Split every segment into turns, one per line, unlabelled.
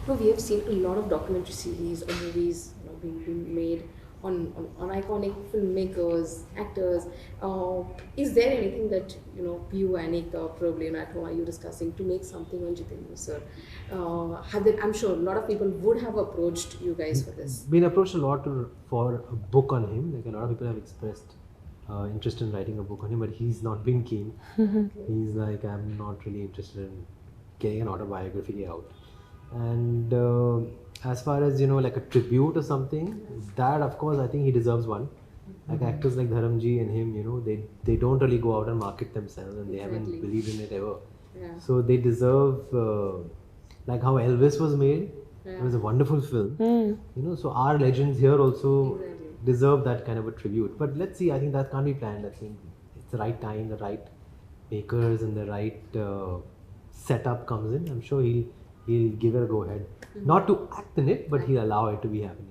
No, we have seen a lot of documentary series or movies, being made on iconic filmmakers, actors. Is there anything that you, Anika, probably at home are you discussing to make something on Jitendra sir? I'm sure a lot of people would have approached you guys for this.
Been approached a lot for a book on him. Like a lot of people have expressed interest in writing a book on him, but he's not been keen. He's like, I'm not really interested in getting an autobiography out. And as far as like a tribute or something, that of course I think he deserves one. Like actors like Dharamji and him, they don't really go out and market themselves, and they haven't
Exactly.
believed in it ever.
Yeah.
So they deserve, like how Elvis was made. It was a wonderful film. So our legends here also
Exactly.
deserve that kind of a tribute. But let's see. I think that can't be planned. I think it's the right time, the right makers, and the right setup comes in. I'm sure he'll give it a go ahead. Not to act in it, but he'll allow it to be happening.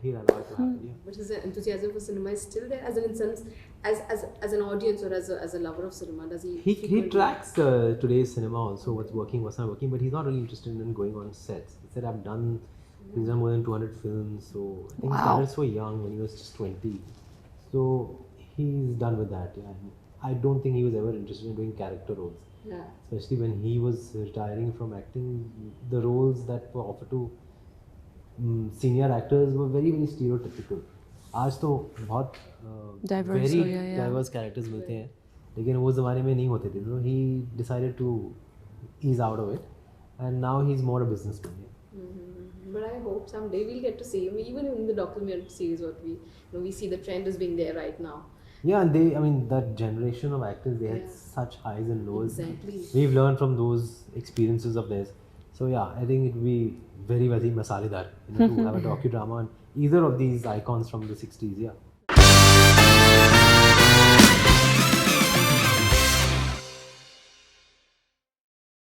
He'll allow it to happen. Yeah.
But his enthusiasm for cinema is still there as an sense, as an audience or as a lover of cinema. Does he?
He
frequently-
tracks today's cinema also, what's working, what's not working, but he's not really interested in going on sets. He said, he's done more than 200 films, so I think he started so young when he was just 20. So he's done with that, yeah. And I don't think he was ever interested in doing character roles.
Yeah.
Especially when he was retiring from acting, the roles that were offered to senior actors were very very stereotypical. आज तो बहुत
Diverse
very
हो गया, yeah.
diverse characters मिलते हैं, लेकिन वो ज़माने में नहीं होते थे. So he decided to ease out of it, and now he's more a businessman.
But I hope someday we'll get to see him, even in the documentary series. What we see the trend is being there right now.
Yeah, and I mean, that generation of actors, they had
Yeah.
such highs and lows.
Exactly.
We've learned from those experiences of theirs. So yeah, I think it would be very, very masaledar, to have a docudrama on either of these icons from the 60s. Yeah.